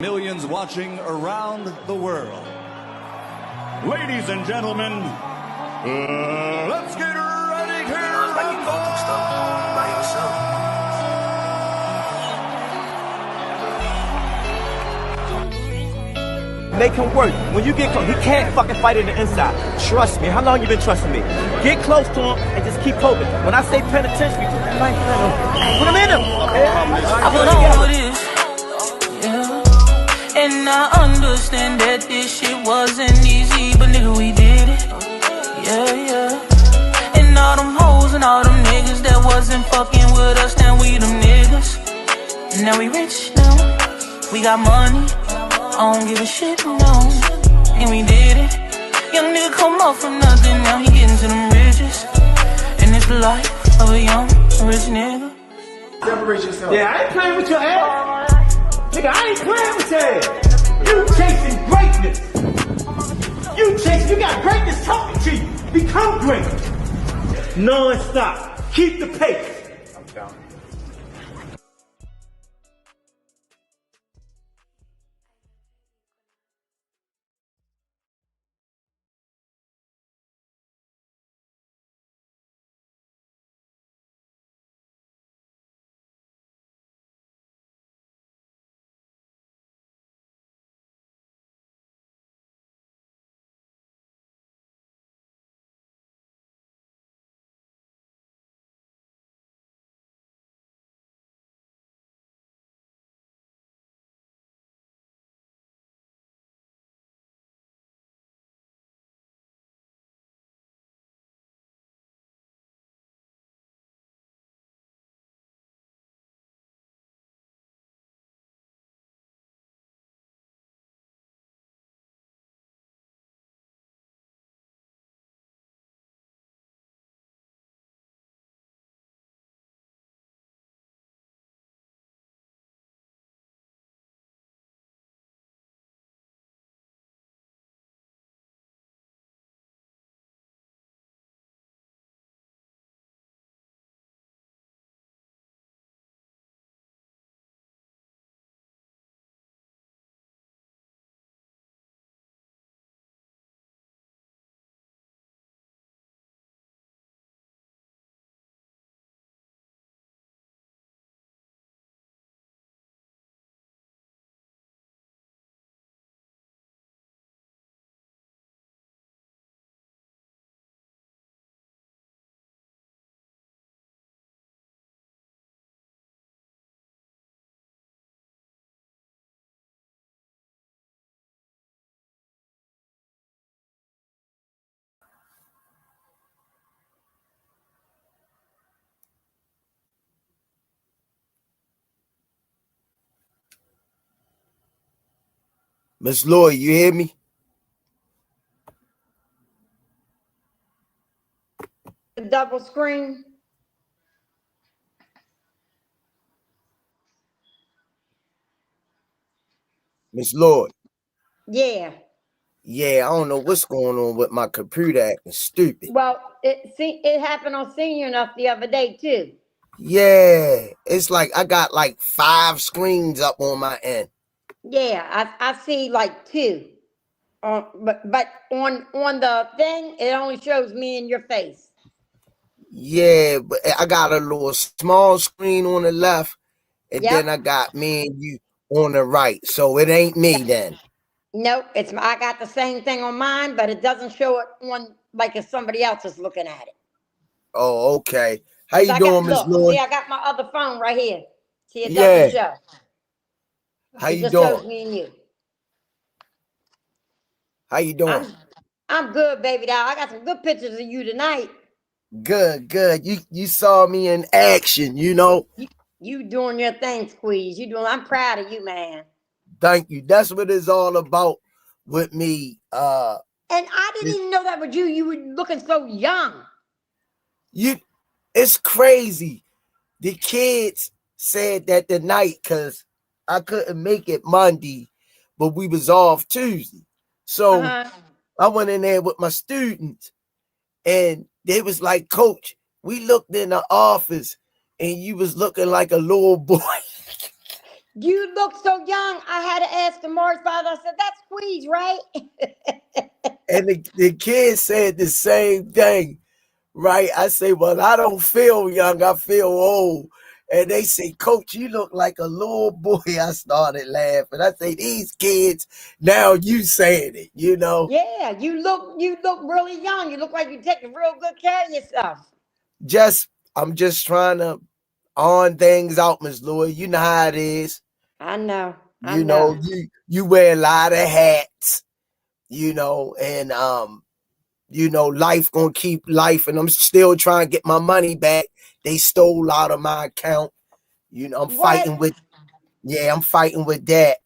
Millions watching around the world. Ladies and gentlemen, let's get ready to rumble! Make him work. When you get close, he can't fucking fight in the inside. Trust me. How long you been trusting me? Get close to him and just keep poking. When I say penitentiary, put that knife in him. Put him in him. I put on this, yeah. And I understand that this shit wasn't easy, but nigga, we did it. Yeah, yeah. And all them hoes and all them niggas that wasn't fucking with us, now we them niggas. And now we rich now. We got money. I don't give a shit, no. And we did it. Young nigga come up from nothing, now he getting to them riches. And it's the life of a young, rich nigga. Separate yourself. Yeah, I ain't playing with your ass. Nigga, I ain't playing with your ass. You chasing greatness. You got greatness talking to you. Become great. Non-stop. Keep the pace. I'm down. Miss Lloyd, you hear me? The double screen. Miss Lloyd. Yeah. Yeah, I don't know what's going on with my computer acting stupid. Well, it happened on Senior Enough the other day too. Yeah, it's like I got like 5 screens up on my end. Yeah, I see like 2. But on the thing, it only shows me and your face. Yeah, but I got a little small screen on the left, and Yep. then I got me and you on the right. So it ain't me then. Nope, I got the same thing on mine, but it doesn't show it on like if somebody else is looking at it. Oh, okay. How you doing, Miss Lloyd? See, I got my other phone right here. See, it Yeah. doesn't show. How It you just doing? shows me and you. How you doing? I'm good, baby doll. I got some good pictures of you tonight. Good. You saw me in action, you know. You doing your thing, Squeeze. I'm proud of you, man. Thank you. That's what it's all about with me. And I didn't even know that was you. You were looking so young. It's crazy. The kids said that tonight because I couldn't make it Monday, but we was off Tuesday. So I went in there with my students and they was like, Coach, we looked in the office and you was looking like a little boy. You look so young. I had to ask the Morris father. I said, "That's Squeeze, right?" And the kid said the same thing, right? I say, well, I don't feel young. I feel old. And they say, Coach, you look like a little boy. I started laughing. I say, these kids, now you saying it, you know? Yeah, you look really young. You look like you're taking real good care of yourself. I'm just trying to on things out, Miss Louis. You know how it is. I know. You know, you wear a lot of hats, and life gonna keep life, and I'm still trying to get my money back. They stole out of my account. I'm fighting with that.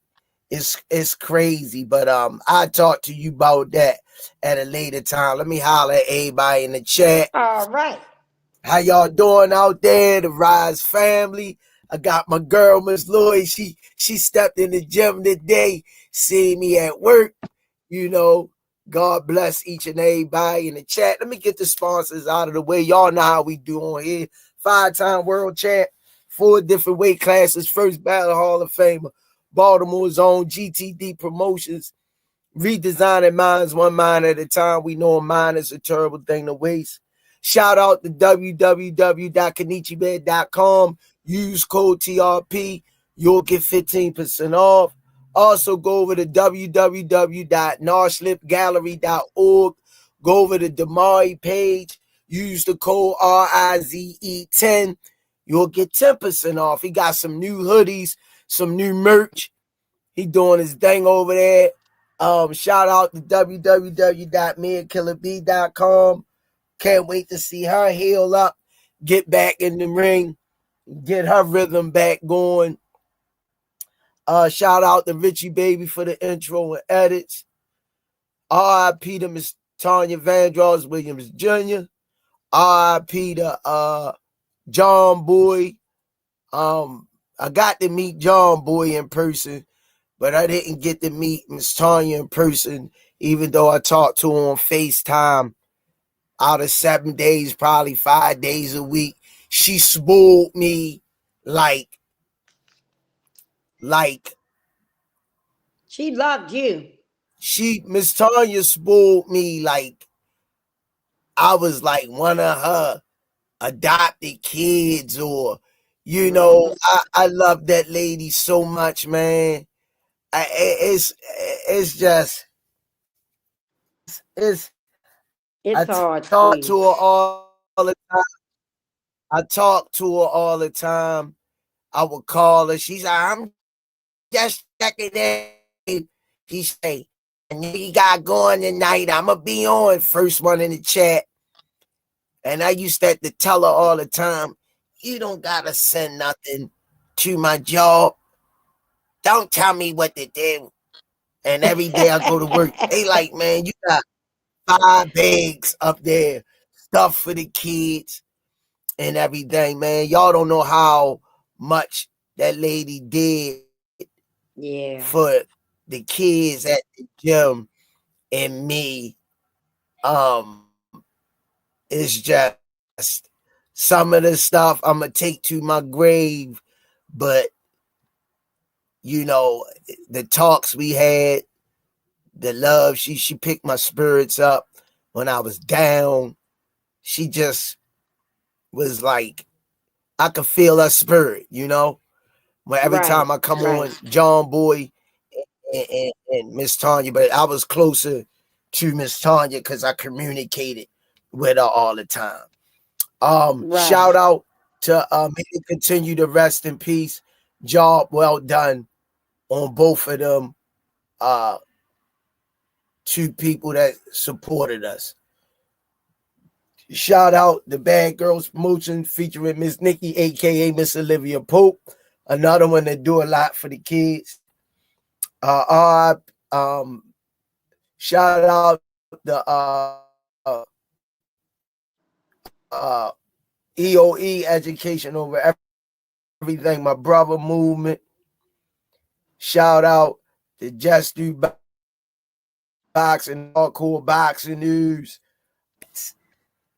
It's crazy, but I'll talk to you about that at a later time. Let me holler at everybody in the chat. All right. How y'all doing out there, the Rize family? I got my girl, Miss Lloyd. She stepped in the gym today, seeing me at work. God bless each and everybody in the chat. Let me get the sponsors out of the way. Y'all know how we do on here. 5-time world champ, 4 different weight classes, first battle Hall of Famer, Baltimore's own GTD Promotions, redesigning minds one mind at a time. We know a mind is a terrible thing to waste. Shout out to www.kenichibed.com. Use code TRP. You'll get 15% off. Also, go over to www.narslipgallery.org. Go over to Damari page. Use the code RIZE10. You'll get 10% off. He got some new hoodies, some new merch. He doing his thing over there. Shout out to www.meandkillerb.com. Can't wait to see her heal up, get back in the ring, get her rhythm back going. Shout out to Richie Baby for the intro and edits. R.I.P. to Miss Tanya Vandross Williams Jr. R.I.P. to John Boy. I got to meet John Boy in person, but I didn't get to meet Miss Tanya in person, even though I talked to her on FaceTime. Out of 7 days, probably 5 days a week, she spoiled me like She loved you. Miss Tanya spoiled me like I was like one of her adopted kids, or I love that lady so much, man. It's just It's I hard. talk to her all the time. I would call her. She's like, I'm just checking in. He say, and you got going tonight. I'ma be on. First one in the chat. And I used to have to tell her all the time, you don't gotta send nothing to my job. Don't tell me what to do. And every day I go to work, they like, man, you got 5 bags up there, stuff for the kids and everything, man. Y'all don't know how much that lady did for the kids at the gym and me. It's just some of the stuff I'm gonna take to my grave, but the talks we had, the love, she picked my spirits up when I was down. She just was like, I could feel her spirit, when every time I come on John Boy and Miss Tanya, but I was closer to Miss Tanya because I communicated with her all the time. Shout out to may they continue to rest in peace. Job well done on both of them. 2 people that supported us. Shout out the Bad Girls Promotion featuring Miss Nikki, aka Miss Olivia Pope, another one that do a lot for the kids. Shout out the EOE Education Over Everything, my brother movement. Shout out to Just Do Boxing, Hardcore Boxing News,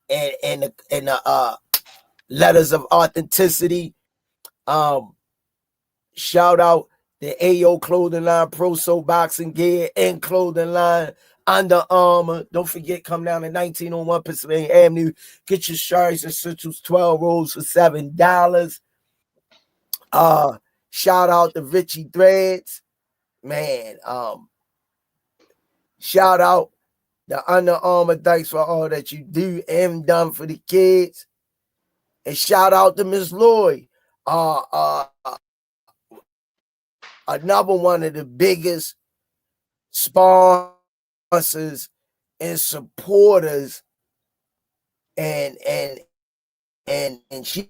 and the Letters of Authenticity. Shout out the AO clothing line, Pro Soul boxing gear, and clothing line, Under Armour. Don't forget, come down to 1901 Pennsylvania Avenue. Get your shirts and essentials, 12 rolls for $7. Shout out to Richie Threads. Man, shout out the Under Armour. Thanks for all that you do and done for the kids. And shout out to Miss Lloyd. Another one of the biggest sponsors and supporters, and she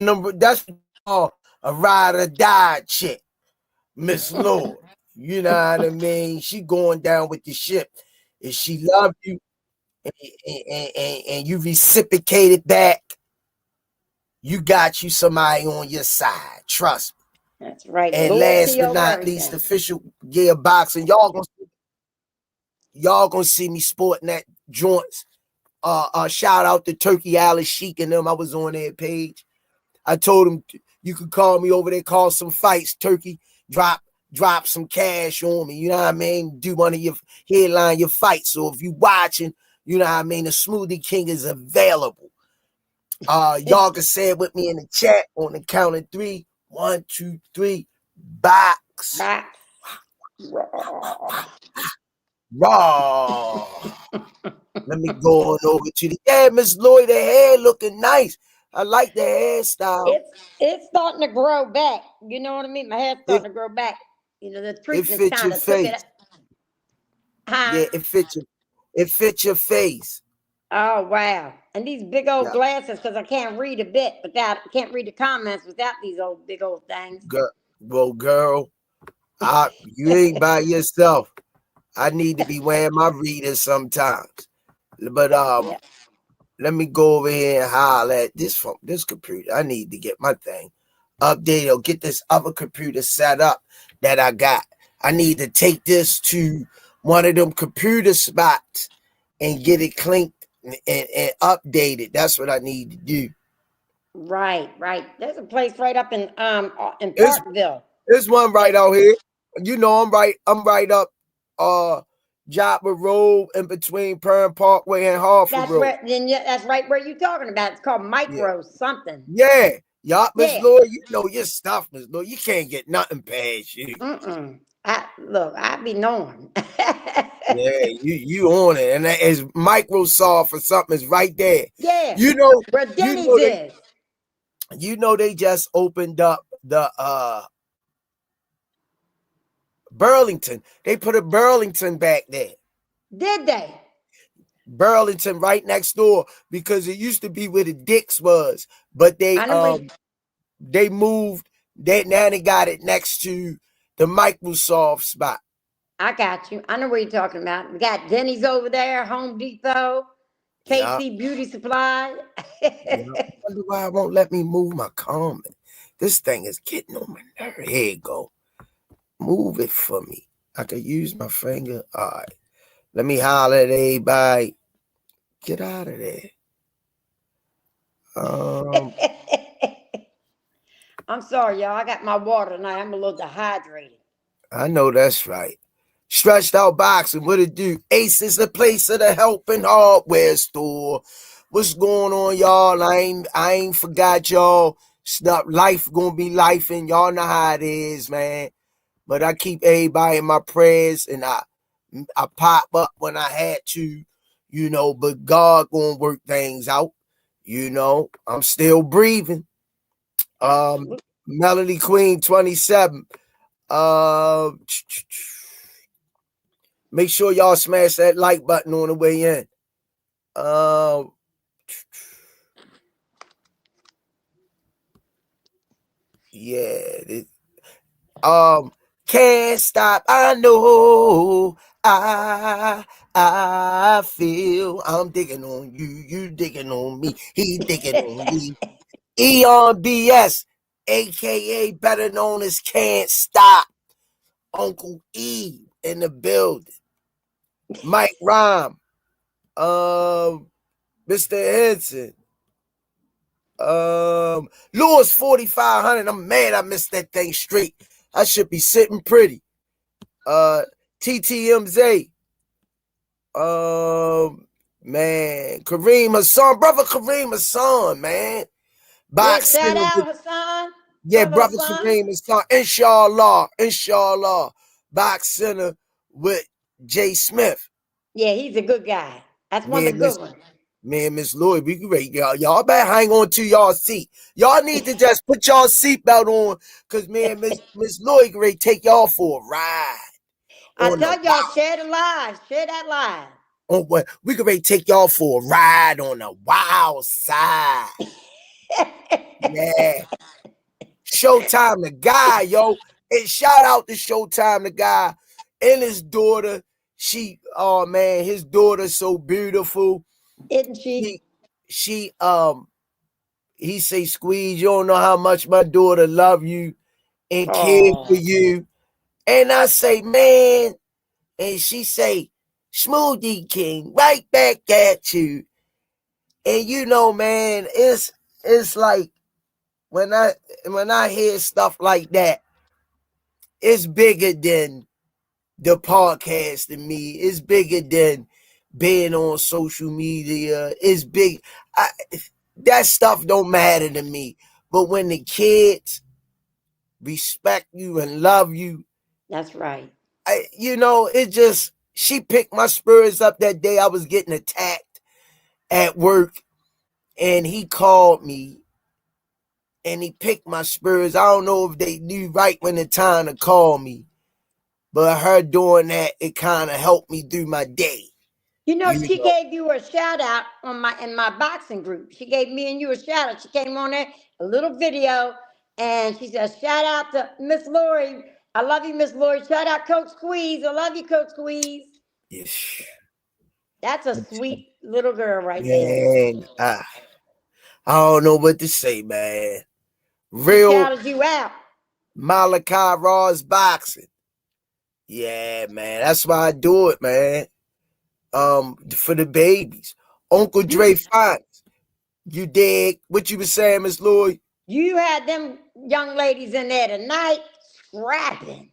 number that's called a ride or die chick, Miss Lloyd. You know what I mean? She going down with the ship. If she love you and you reciprocate it back, you got you somebody on your side. Trust me. That's right. And last but not least, official gear boxing. Y'all gonna see me sporting that joints. Shout out to Turkey Alice Sheik and them. I was on their page. I told them you could call me over there, call some fights. Turkey, drop some cash on me. You know what I mean? Do one of your headline your fights. So if you watching, you know what I mean, the Smoothie King is available. Y'all can say it with me in the chat on the count of 3. 1, 2, 3. Box. Raw. Let me go on over to the Miss Lloyd. The hair looking nice. I like the hairstyle. It's starting to grow back. You know what I mean? My hair's starting to grow back. You know, the treatment kind of took it. Yeah, it fits your face. Oh wow! And these big old glasses, because I can't read a bit without, can't read the comments without these old big old things. Girl, you ain't by yourself. I need to be wearing my readers sometimes. But let me go over here and holler at this computer. I need to get my thing updated or get this other computer set up that I got. I need to take this to one of them computer spots and get it cleaned and updated. That's what I need to do. Right. There's a place right up in Parkville. There's one right out here. You know, I'm right up Joppa Road in between Perrin Parkway and Harford Road. That's right where you're talking about. It's called Micro something. Yeah. Y'all, Miss Lloyd, you know your stuff, Miss Lloyd. You can't get nothing past you. I be knowing. Yeah, you on it. And that is Microsoft or something is right there. Yeah. You know where Denny's is. You know they just opened up the Burlington. They put a Burlington back there. Did they? Burlington right next door, because it used to be where the Dicks was, but they moved. Now they got it next to the Microsoft spot. I got you. I know what you're talking about. We got Denny's over there, Home Depot, KC Beauty Supply. I wonder why it won't let me move my comment. This thing is getting on my nerve. Here you go. Move it for me. I could use my finger. All right. Let me holler at everybody. Get out of there. I'm sorry, y'all. I got my water tonight. I'm a little dehydrated. I know that's right. Stretched Out Boxing, what it do? Ace is the place of the helping hardware store. What's going on, y'all? I ain't forgot y'all. Stuff, life gonna be life, and y'all know how it is, man. But I keep everybody in my prayers, and I pop up when I had to, you know, but God gonna work things out. You know, I'm still breathing. Melody Queen 27. Make sure y'all smash that like button on the way in. Can't stop. I know. I feel. I'm digging on you. You digging on me. He digging on me. Eon BS, aka better known as Can't Stop. Uncle E in the building. Mike Rhyme. Mr. Henson. Lewis 4500. I'm mad I missed that thing straight. I should be sitting pretty. TTMZ. Man, Kareem Hassan, brother Kareem Hassan, man. Box shout out Hassan. Yeah, brother Kareem Hassan. Inshallah. Box center with Jay Smith. Yeah, he's a good guy. That's one of the good ones. Man, Miss Lloyd, we great, y'all. Y'all better hang on to y'all seat. Y'all need to just put y'all seatbelt on, cause man, Miss Lloyd great take y'all for a ride. I tell y'all, share the live, share that live. Oh, what we could ready take y'all for a ride on the wild side. Yeah. Showtime the guy, yo. And shout out to Showtime the guy and his daughter. Oh man, his daughter's so beautiful. Isn't she? He say, Squeeze, you don't know how much my daughter love you and care for you. And I say, man, and she say, Smoothie King, right back at you. And you know, man, it's like when I hear stuff like that, it's bigger than the podcast to me. It's bigger than being on social media. It's big. That stuff don't matter to me. But when the kids respect you and love you, that's right. She picked my spirits up that day I was getting attacked at work, and he called me and he picked my spirits. I don't know if they knew right when the time to call me, but her doing that, it kind of helped me through my day. She gave you a shout out in my boxing group. She gave me and you a shout out. She came on there, a little video, and she said, shout out to Miss Lori. I love you, Miss Lori. Shout out Coach Squeeze. I love you, Coach Squeeze. Yes. That's a sweet little girl right there. I don't know what to say, man. Real shouted you out. Malachi Raw's boxing. Yeah, man. That's why I do it, man. For the babies. Uncle Dre Fonts. You dig what you were saying, Miss Lloyd? You had them young ladies in there tonight scrapping.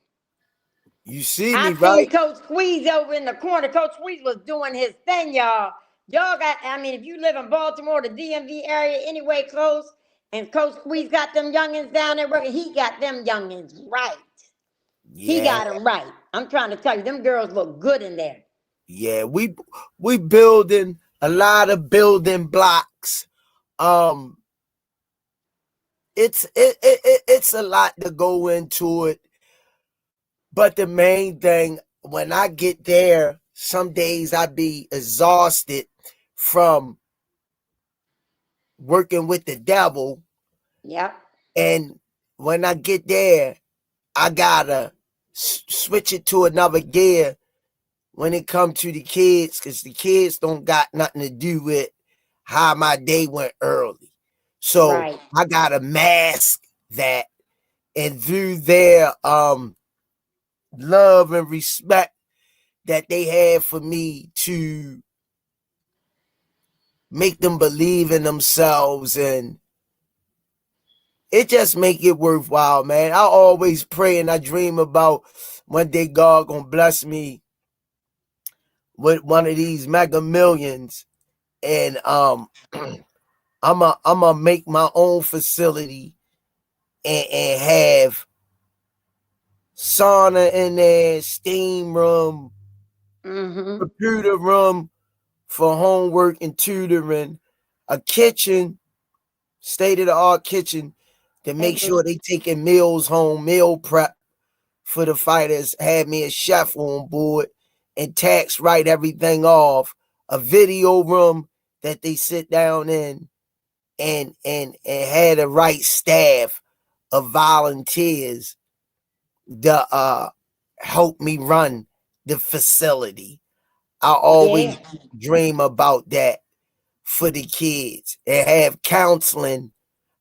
You see me, right? I seen Coach Squeeze over in the corner. Coach Squeeze was doing his thing, y'all. If you live in Baltimore, the DMV area, anyway close, and Coach Squeeze got them youngins down there working, he got them youngins right. Yeah. He got them right. I'm trying to tell you, them girls look good in there. Yeah, we building a lot of building blocks. It's a lot to go into it. But the main thing, when I get there, some days I be exhausted from working with the devil. Yep. And when I get there, I gotta switch it to another gear when it comes to the kids, because the kids don't got nothing to do with how my day went early. So right. I gotta mask that, and through their love and respect that they have for me, to make them believe in themselves, and it just make it worthwhile, man. I always pray and I dream about one day God gonna bless me with one of these mega millions, and I'm a make my own facility and have sauna in there, steam room, computer room for homework and tutoring, a kitchen, state-of-the-art kitchen to make sure they taking meals home, meal prep for the fighters, have me a chef on board, and tax write everything off, a video room that they sit down in, and had the right staff of volunteers to help me run the facility. I always dream about that for the kids, and have counseling,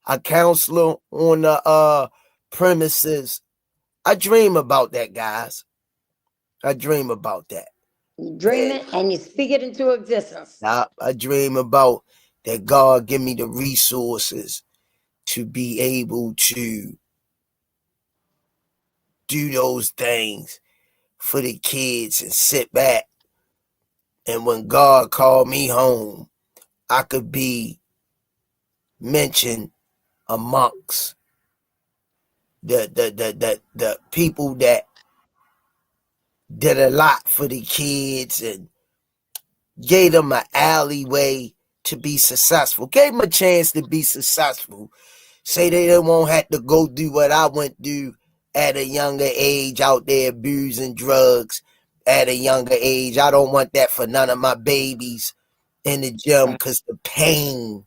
a counselor on the premises. I dream about that, guys. I dream about that. You dream it and you speak it into existence. I dream about that God give me the resources to be able to do those things for the kids and sit back. And when God called me home, I could be mentioned amongst the people that did a lot for the kids and gave them an alleyway to be successful. Gave them a chance to be successful. Say they won't have to go do what I went through at a younger age, out there abusing drugs at a younger age. I don't want that for none of my babies in the gym, because the pain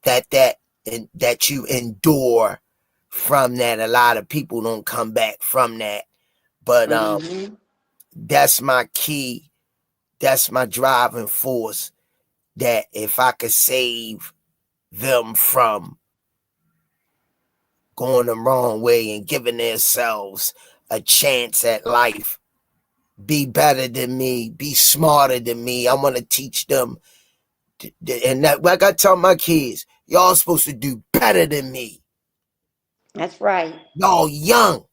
that you endure from that, a lot of people don't come back from that. But that's my key. That's my driving force, that if I could save them from going the wrong way and giving themselves a chance at life, be better than me, be smarter than me. I want to teach them. And that, like I tell my kids, y'all supposed to do better than me. That's right. Y'all young.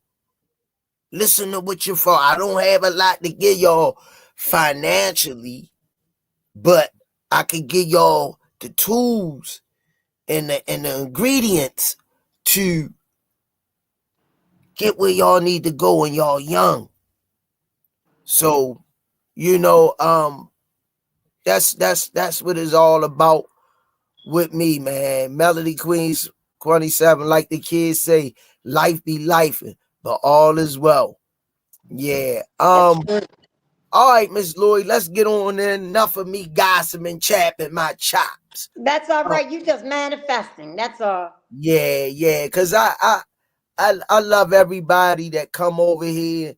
Listen to what you're for. I don't have a lot to give y'all financially, but I can give y'all the tools and the ingredients to get where y'all need to go when y'all young. So, that's what it's all about with me, man. Melody Queens 27, like the kids say, life be life, but all is well. Yeah. All right, Miss Lloyd, let's get on there. Enough of me gossiping, chapping my chops. That's all right. You just manifesting. That's all. Yeah. Cause I love everybody that come over here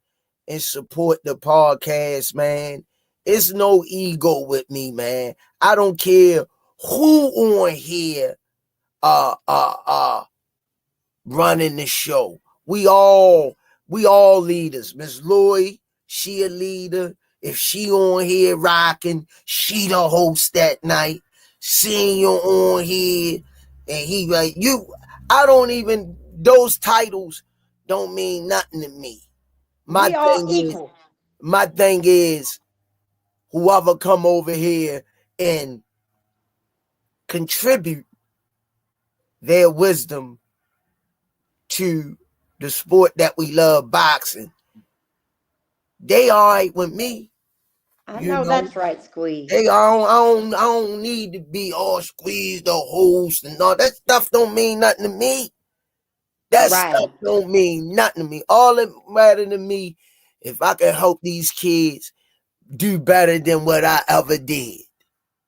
and support the podcast, man. It's no ego with me, man. I don't care who on here running the show. We all leaders. Miss Lloyd, she a leader. If she on here rocking, she the host that night. Seeing you on here, and he like you. I don't even, those titles don't mean nothing to me. My thing is, whoever come over here and contribute their wisdom to the sport that we love, boxing, they all right with me. I know that's right, Squeeze. Hey, I don't need to be all Squeeze the host and all that stuff. Don't mean nothing to me. That stuff don't mean nothing to me. All that matter to me, if I can help these kids do better than what I ever did.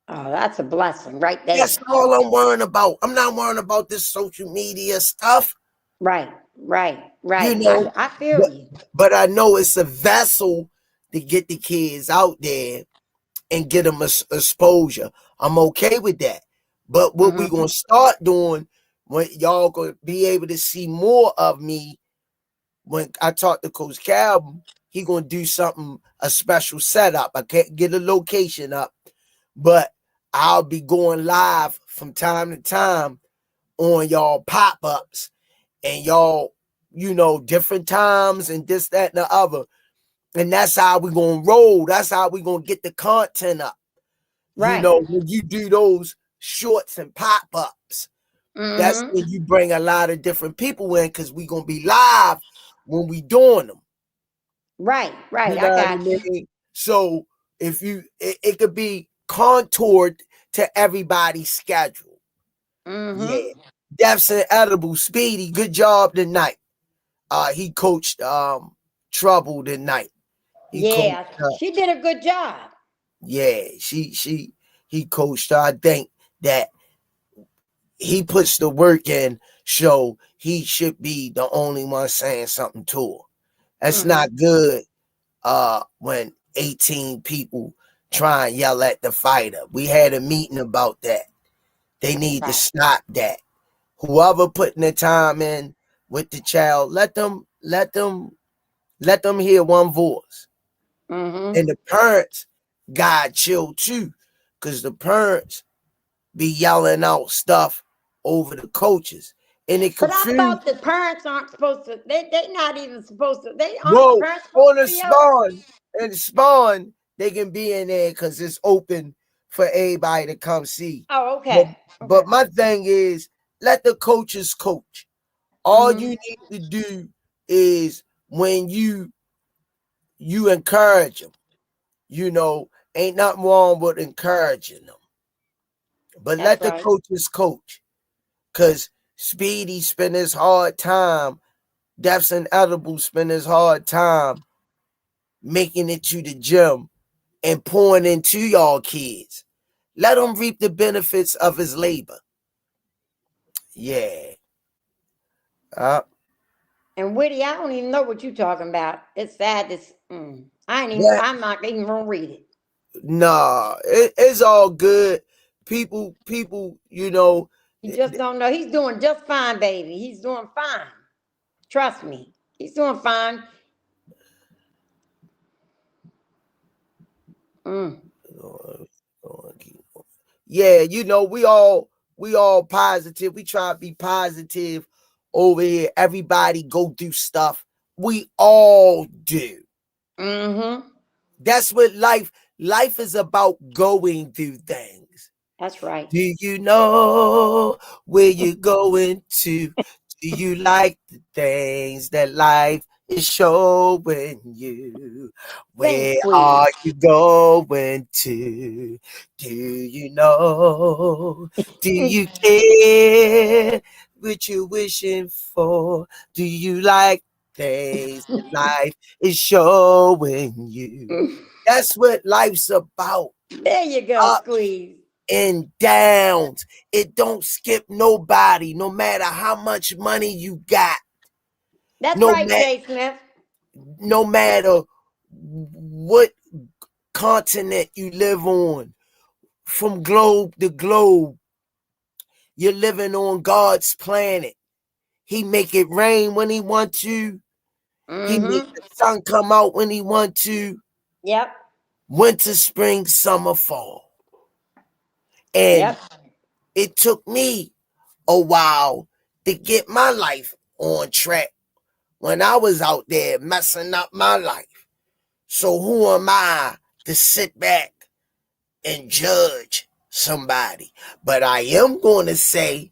Oh, that's a blessing right there. That's all I'm worrying about. I'm not worrying about this social media stuff. Right. I feel you. But I know it's a vessel to get the kids out there and get them exposure. I'm okay with that. But what we going to start doing, when y'all going to be able to see more of me, when I talk to Coach Calvin, he going to do something, a special setup. I can't get a location up, but I'll be going live from time to time on y'all pop-ups and y'all, different times and this, that, and the other. And that's how we're going to roll. That's how we're going to get the content up. Right. When you do those shorts and pop-ups, that's when you bring a lot of different people in, because we're going to be live when we doing them. Right. I got you. So if it could be contoured to everybody's schedule. Yeah. Deaths and Edible, Speedy, good job tonight. He coached Trouble tonight. She did a good job. Yeah, he coached her. I think that he puts the work in, so he should be the only one saying something to her. That's not good when 18 people try and yell at the fighter. We had a meeting about that. They need to stop that. Whoever putting the time in with the child, let them hear one voice. And the parents got chill too, because the parents be yelling out stuff over the coaches. And it But I confused. thought the parents aren't supposed to. They not even supposed to. They aren't Well, the parents supposed on to the be out? spawn, they can be in there because it's open for everybody to come see. Oh, okay. But my thing is, let the coaches coach. All you need to do is when you encourage them, ain't nothing wrong with encouraging them. But let the coaches coach. Because Speedy spend his hard time, Deaths and Edible spend his hard time making it to the gym and pouring into y'all kids. Let him reap the benefits of his labor. Yeah. And Whitty, I don't even know what you're talking about. It's sad. I'm not even gonna read it. Nah, it's all good. People, You just don't know. He's doing just fine, baby. He's doing fine. Trust me. He's doing fine. Yeah, we all positive. We try to be positive over here. Everybody go through stuff. We all do. That's what life is about, going through things. That's right. Do you know where you're going to? Do you like the things that life is showing you? Where are you going to? Do you know? Do you care what you're wishing for? Do you like things that life is showing you? That's what life's about. There you go, Squeeze. And downs. It don't skip nobody, no matter how much money you got. That's right, Jay Smith. No matter what continent you live on, from globe to globe, you're living on God's planet. He make it rain when he want to. He make the sun come out when he want to. Yep. Winter, spring, summer, fall. And it took me a while to get my life on track when I was out there messing up my life. So who am I to sit back and judge somebody? But I am going to say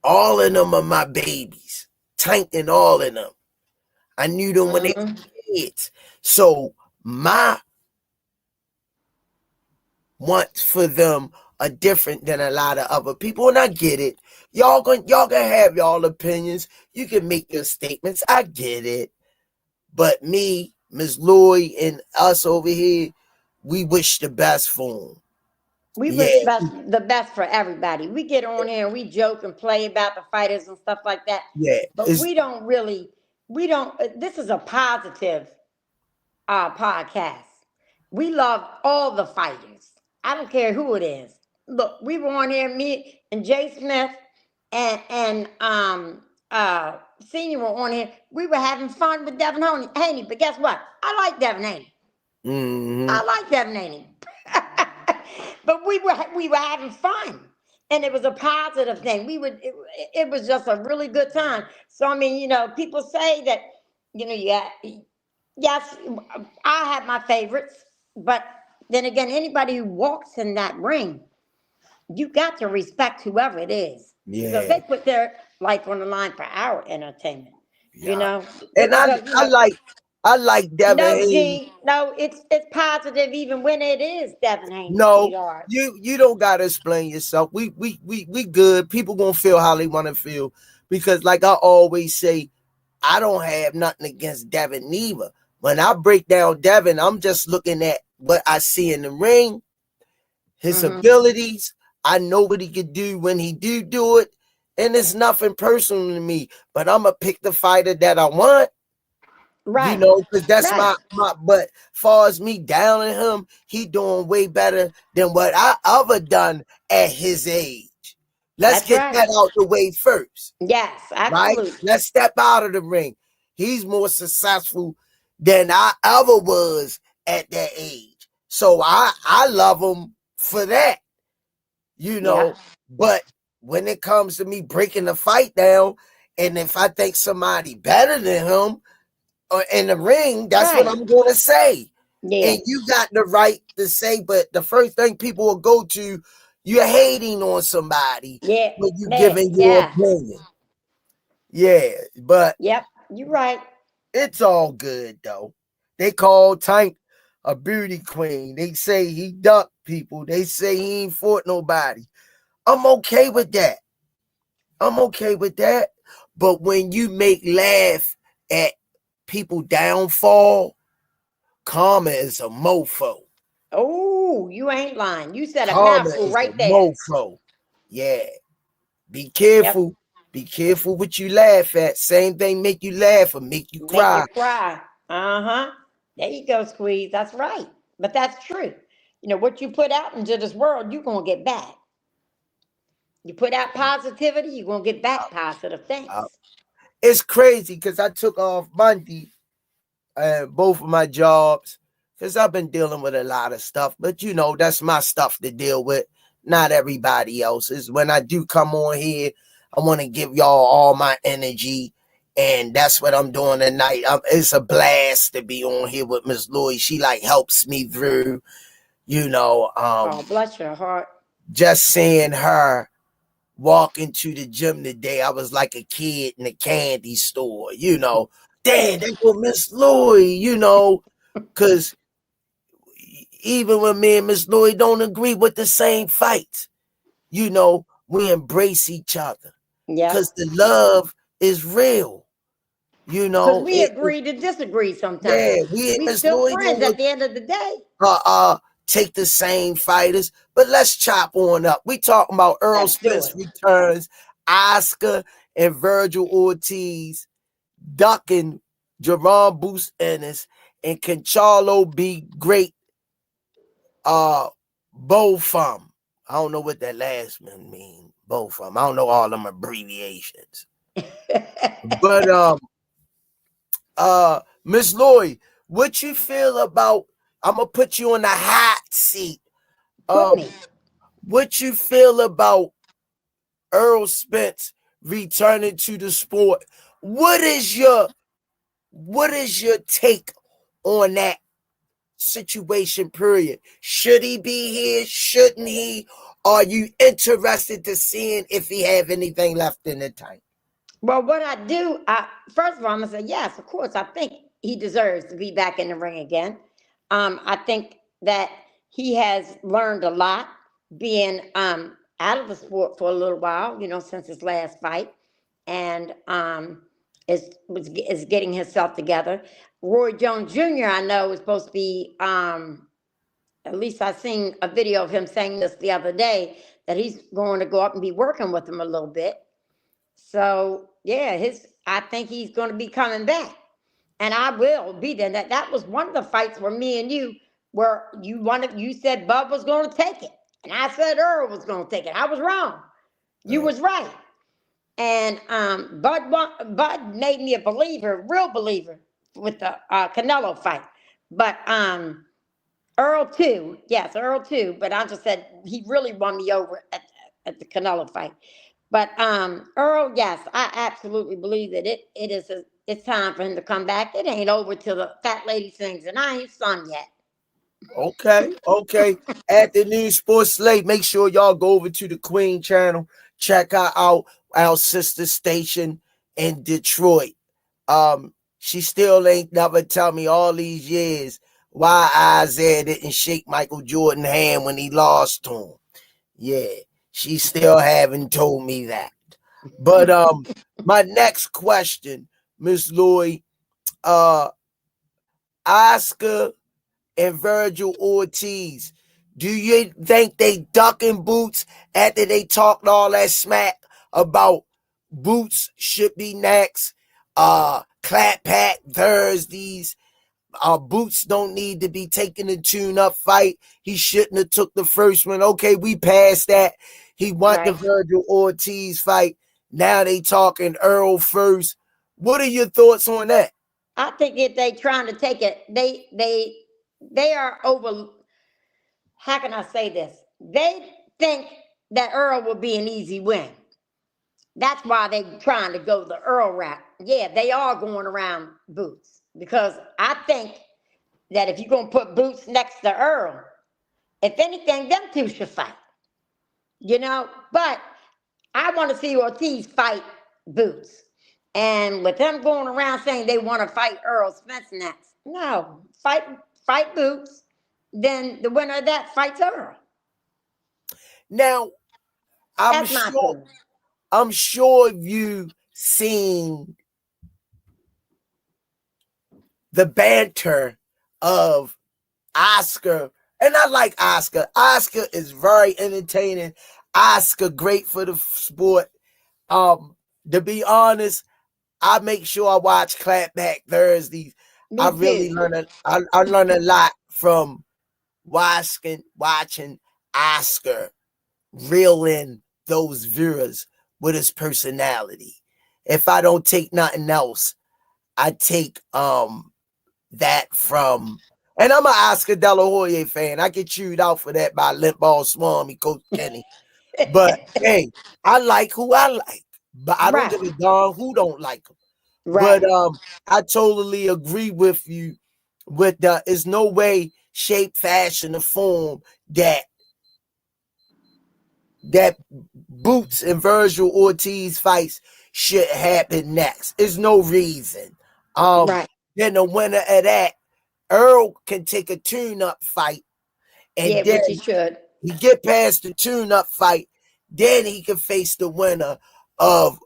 all of them are my babies. Tank and all of them. I knew them when they were kids. So my wants for them are different than a lot of other people, and I get it. Y'all can have y'all opinions. You can make your statements. I get it. But me, Ms. Lloyd, and us over here, we wish the best for them. We wish the best for everybody. We get on here and we joke and play about the fighters and stuff like that. Yeah. But we don't. This is a positive podcast. We love all the fighters. I don't care who it is. Look, we were on here, me and Jay Smith and Senior were on here. We were having fun with Devin Haney. But guess what? I like Devin Haney. I like Devin Haney. But we were having fun. And it was a positive thing. It was just a really good time. So I mean, people say that, yes, I have my favorites, but then again, anybody who walks in that ring, you got to respect whoever it is. Yeah. So they put their life on the line for our entertainment. And I like Devin Haney. No, it's positive even when it is Devin Haney. No, sweetheart. you don't gotta explain yourself. We good. People gonna feel how they want to feel, because like I always say, I don't have nothing against Devin neither. When I break down Devin, I'm just looking at what I see in the ring, his abilities. I know what he could do when he do it, and it's nothing personal to me. But I'm gonna pick the fighter that I want. Right. Because that's my but far as me downing him, he doing way better than what I ever done at his age. Let's get that out the way first. Yes, absolutely. Right? Let's step out of the ring. He's more successful than I ever was at that age. So I love him for that. But when it comes to me breaking the fight down, and if I think somebody better than him or in the ring, that's what I'm going to say. Yeah. And you got the right to say, but the first thing people will go to, you're hating on somebody when you giving your opinion. Yeah, but yep, you're right. It's all good though. They call Tank a beauty queen. They say he ducked people. They say he ain't fought nobody. I'm okay with that. But when you make laugh at people downfall, karma is a mofo. Oh, you ain't lying. You said a Karma mouthful is right a there. mofo. Yeah. Be careful. Yep. Be careful what you laugh at. Same thing make you laugh or make you cry. Make you cry. Uh-huh. There you go, Squeeze. That's right. But that's true. You know, what you put out into this world, you're going to get back. You put out positivity, you're going to get back positive things. It's crazy because I took off Monday both of my jobs because I've been dealing with a lot of stuff. But, you know, that's my stuff to deal with, not everybody else's. When I do come on here, I want to give y'all all my energy. And that's what I'm doing tonight. It's a blast to be on here with Miss Lloyd. She like helps me through, you know. Oh, bless your heart. Just seeing her walk into the gym today, I was like a kid in a candy store, you know. Damn, they go Miss Lloyd, you know, because even when me and Miss Lloyd don't agree with the same fights, you know, we embrace each other. Yeah. Because the love is real. You know, because we agree to disagree sometimes. Yeah, we still friends at the end of the day. Take the same fighters, but let's chop on up. We talking about Errol Spence returns, Oscar and Virgil Ortiz ducking Jaron boost Ennis, and can Charlo be great? BOFFUM. I don't know what that last one mean. BOFFUM. I don't know all them abbreviations. But Miss Lloyd, what you feel about? I'm gonna put you on the hot seat. What you feel about Errol Spence returning to the sport? What is your take on that situation? Period. Should he be here? Shouldn't he? Are you interested to seeing if he have anything left in the tank? Well, what I do, first of all, I'm gonna say yes, of course. I think he deserves to be back in the ring again. I think that he has learned a lot being out of the sport for a little while, you know, since his last fight, and is getting himself together. Roy Jones Jr., I know, is supposed to be, at least I seen a video of him saying this the other day, that he's going to go up and be working with him a little bit. So yeah, I think he's going to be coming back, and I will be there. That was one of the fights where me and you where you said Bub was going to take it, and I said Errol was going to take it. I was wrong. You was right. And Bud made me a believer, real believer, with the Canelo fight. But Earl too, yes, Earl too. But I just said he really won me over at the Canelo fight. But Earl, yes, I absolutely believe that it's time for him to come back. It ain't over till the fat lady sings, and I ain't sung yet. Okay. At the New Sports Slate, make sure y'all go over to the Queen channel. Check her out, our sister station in Detroit. She still ain't never tell me all these years why Isaiah didn't shake Michael Jordan's hand when he lost to him. Yeah, she still haven't told me that. But my next question, Miss Lloyd, Oscar and Virgil Ortiz, do you think they ducking Boots after they talked all that smack about Boots should be next? Clap Pack Thursdays. Boots don't need to be taking a tune-up fight. He shouldn't have took the first one. Okay, we passed that. He won the Virgil Ortiz fight. Now they talking Errol first. What are your thoughts on that? I think if they trying to take it, they are over. How can I say this? They think that Errol will be an easy win. That's why they're trying to go the Errol route. Yeah, they are going around Boots because I think that if you're going to put Boots next to Errol, if anything, them two should fight. You know, but I want to see Ortiz fight Boots. And with them going around saying they want to fight Errol Spence next, no, fight Boots. Then the winner of that fights Errol. Now, I'm sure you seen the banter of Oscar, and I like Oscar. Oscar is very entertaining. Oscar, great for the sport. To be honest, I make sure I watch Clapback Thursdays. I really learn I learn a lot from watching Oscar reel in those viewers with his personality. If I don't take nothing else, I take that from, and I'm an Oscar De La Hoya fan. I get chewed out for that by Limp Ball Swami, Coach Kenny. But hey, I like who I like, but I don't give a darn who don't like him. Right. But I totally agree with you. With there's no way, shape, fashion, or form that Boots and Virgil Ortiz fights should happen next. There's no reason. Then the winner of that, Errol can take a tune-up fight, and then which he should. He get past the tune-up fight, then he can face the winner of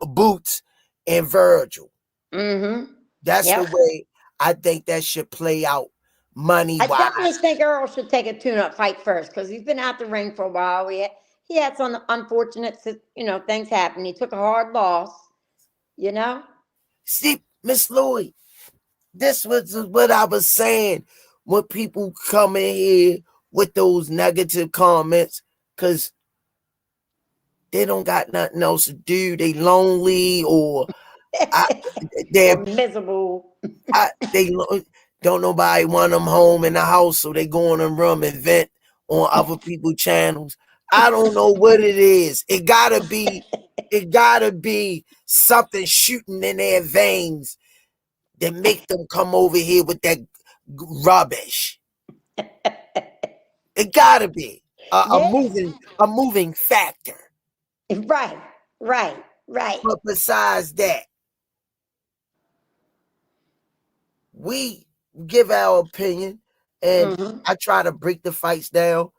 Boots and Virgil. Mm-hmm. That's the way I think that should play out money-wise. I definitely think Errol should take a tune-up fight first because he's been out the ring for a while. He had some unfortunate, things happen. He took a hard loss, See, Miss Louie, this was what I was saying when people come in here with those negative comments because they don't got nothing else to do. They lonely or they're miserable. They don't nobody want them home in the house, so they go in a room and vent on other people's channels. I don't know what it is. It gotta be something shooting in their veins that make them come over here with that rubbish. It gotta be a moving factor. Right. But besides that, we give our opinion, and I try to break the fights down.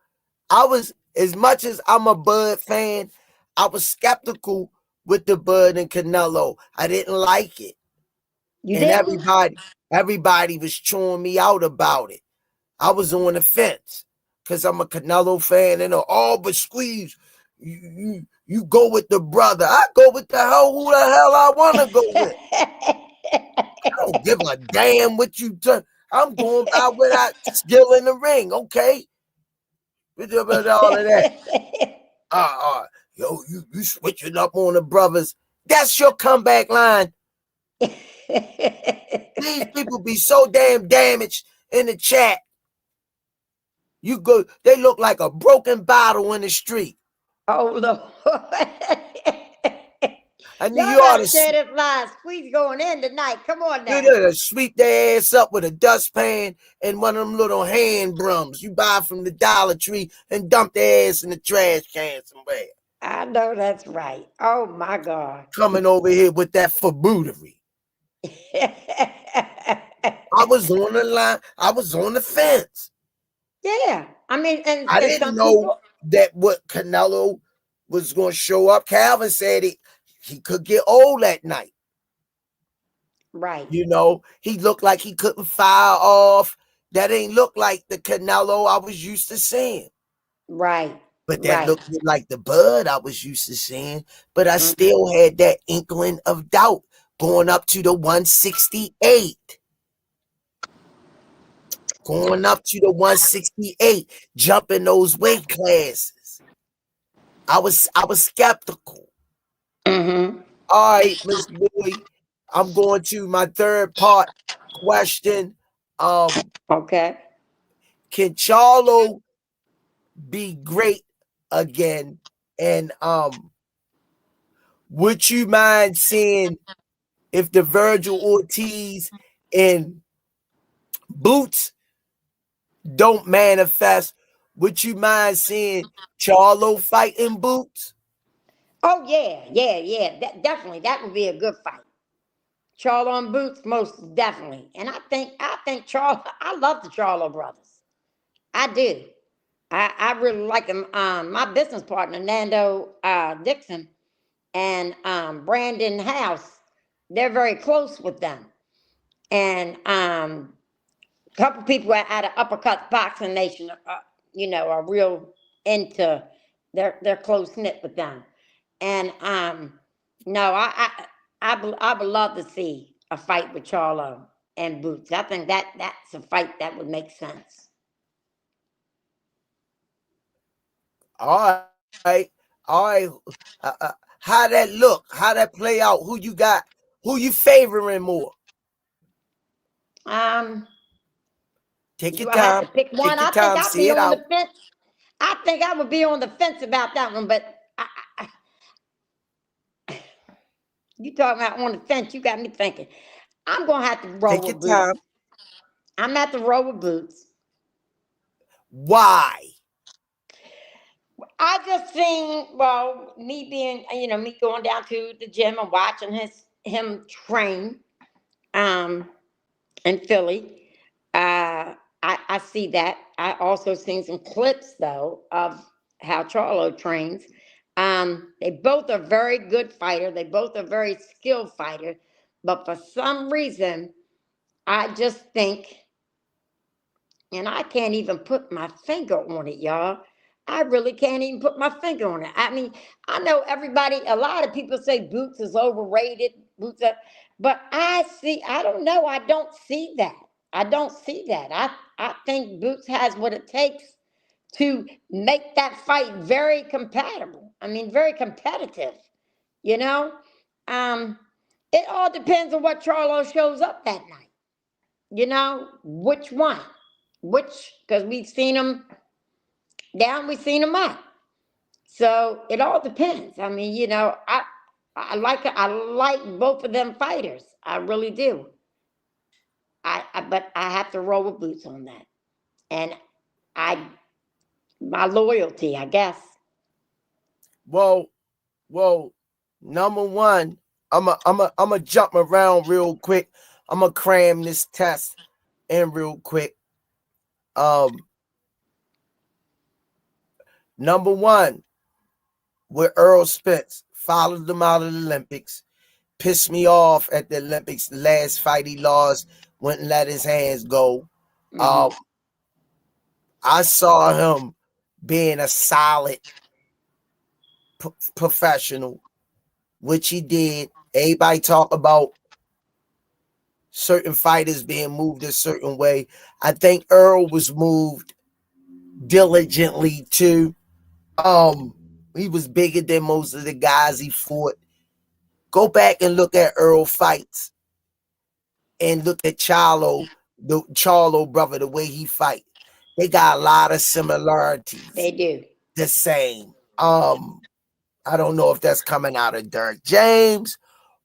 As much as I'm a Bud fan, I was skeptical with the Bud and Canelo. I didn't like it. Everybody was chewing me out about it. I was on the fence because I'm a Canelo fan, and but Squeeze, you go with the brother. I go with who the hell I want to go with. I don't give a damn what you do. I'm going out without skill in the ring, okay? With all of that. You switching up on the brothers. That's your comeback line. These people be so damn damaged in the chat. They look like a broken bottle in the street. Oh, Lord. I mean, you ought to say this line. Squeeze going in tonight. Come on now. You gotta sweep their ass up with a dustpan and one of them little hand brums you buy from the Dollar Tree and dump their ass in the trash can somewhere. I know that's right. Oh my God. Coming over here with that fabootery. I was on the line. I was on the fence. Yeah. I mean, and I didn't know that what Canelo was going to show up. Calvin said he could get old that night. Right. He looked like he couldn't fire off. That ain't look like the Canelo I was used to seeing. Right. But that looked like the Bud I was used to seeing. But I still had that inkling of doubt going up to the 168. Going up to the 168, jumping those weight classes. I was skeptical. Mm-hmm. All right, Miss Boy, I'm going to my third part question. Okay. Can Charlo be great again. And would you mind seeing if the Virgil, Ortiz, and Boots don't manifest? Would you mind seeing Charlo fighting Boots? Oh yeah. Definitely, that would be a good fight. Charlo and Boots, most definitely. And I think Charlo. I love the Charlo brothers. I do. I really like them. My business partner Nando Dixon and Brandon House, they're very close with them. And a couple people out of Uppercut Boxing Nation, are real into. They're close knit with them. And no, I would love to see a fight with Charlo and Boots. I think that's a fight that would make sense. All right. How that look? How that play out? Who you got? Who you favoring more? Take your I have time. to pick one? Take your I time. think I'd See be it on out. the fence. I think I would be on the fence about that one, but you talking about on the fence? You got me thinking. I'm gonna have to roll Take your with Boots. time. I'm at the roll with Boots. Why? I just seen, well, me being, me going down to the gym and watching him train, in Philly. I see that. I also seen some clips though of how Charlo trains. They both are very good fighter. They both are very skilled fighter, but for some reason, I just think, and I can't even put my finger on it, y'all. I really can't even put my finger on it. I mean, I know everybody, a lot of people say Boots is overrated, but I don't know. I don't see that. I think Boots has what it takes to make that fight very compatible. I mean, very competitive, you know? It all depends on what Charlo shows up that night. Which one? Because we've seen him down, we've seen him up. So it all depends. I mean, I like both of them fighters. I really do. But I have to roll with Boots on that. And my loyalty, I guess. Well, number one, I'm jump around real quick. I'm gonna cram this test in real quick. Number one, with Errol Spence, followed them out of the Olympics. Pissed me off at the Olympics. The last fight he lost, wouldn't let his hands go. Mm-hmm. I saw him being a solid professional, which he did. Everybody talk about certain fighters being moved a certain way. I think Errol was moved diligently too. He was bigger than most of the guys he fought. Go back and look at Errol fights and look at Charlo, the Charlo brother, the way he fight. They got a lot of similarities. They do. The same. I don't know if that's coming out of Derek James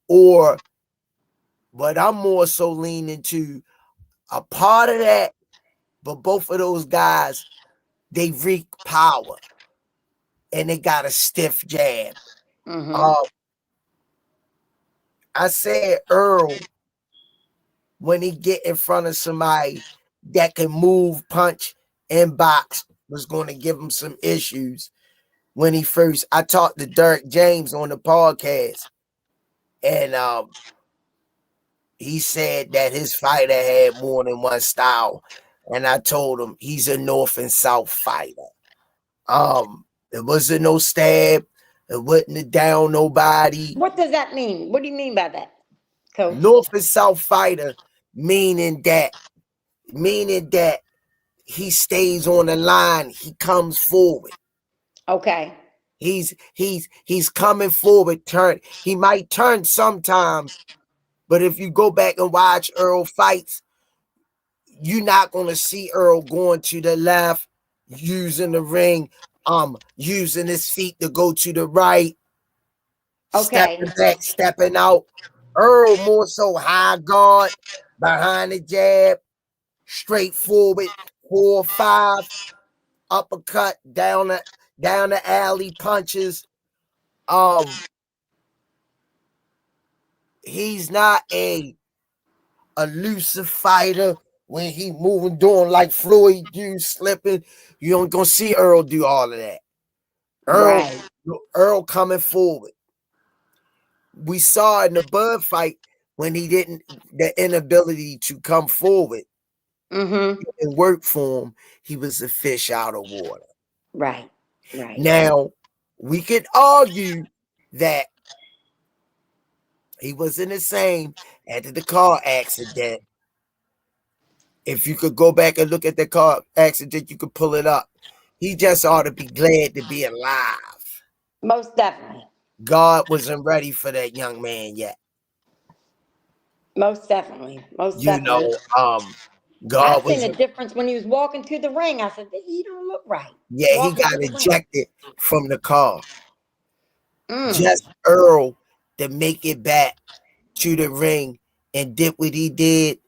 but I'm more so leaning to a part of that. But both of those guys, they wreak power. And they got a stiff jab. Mm-hmm. I said Errol, when he get in front of somebody that can move, punch, and box, was going to give him some issues. When I talked to Derek James on the podcast, and he said that his fighter had more than one style. And I told him he's a North and South fighter. It wasn't no stab. It wasn't down nobody. What does that mean? What do you mean by that, Coach? North and South fighter, meaning that he stays on the line. He comes forward. Okay. He's coming forward. He might turn sometimes, but if you go back and watch Errol fights, you're not going to see Errol going to the left using the ring, using his feet to go to the right, stepping back, stepping out. Errol more so high guard, behind the jab, straightforward, 4-5, uppercut, down the alley punches. He's not a elusive fighter when he moving, doing like Floyd do, slipping. You ain't gonna see Errol do all of that. Errol coming forward. We saw in the Bud fight when he didn't, the inability to come forward and work for him, he was a fish out of water. Right. Now, we could argue that he wasn't the same after the car accident. If you could go back and look at the car accident, you could pull it up. He just ought to be glad to be alive. Most definitely. God wasn't ready for that young man yet. Most definitely. God I was. seen the difference when he was walking to the ring. I said, he don't look right. Yeah, he got ejected from the car. Just Errol to make it back to the ring and did what he did.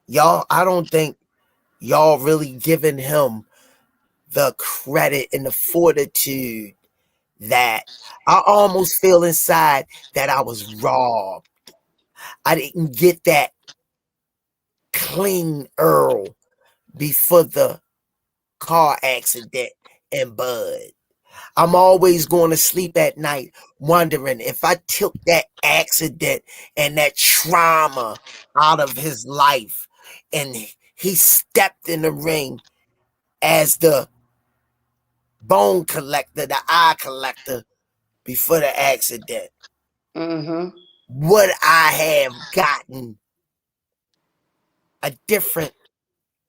Y'all, I don't think y'all really giving him the credit and the fortitude that I almost feel inside that I was robbed. I didn't get that clean Errol before the car accident and Bud. I'm always going to sleep at night wondering if I took that accident and that trauma out of his life and he stepped in the ring as the bone collector, the eye collector before the accident. Would I have gotten a different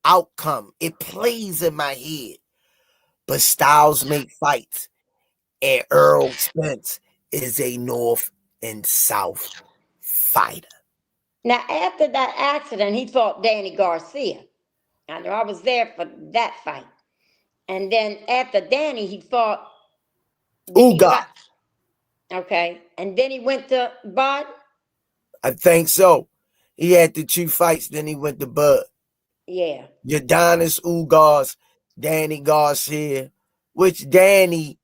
outcome? It plays in my head. But styles make fights. And Errol Spence is a North and South fighter. Now, after that accident, he fought Danny Garcia. I know I was there for that fight. And then after Danny, he fought Uga. Okay. And then he went to Bud? I think so. He had the 2 fights, then he went to Bud. Yeah. Udonis Ugas, Danny Garcia, which Danny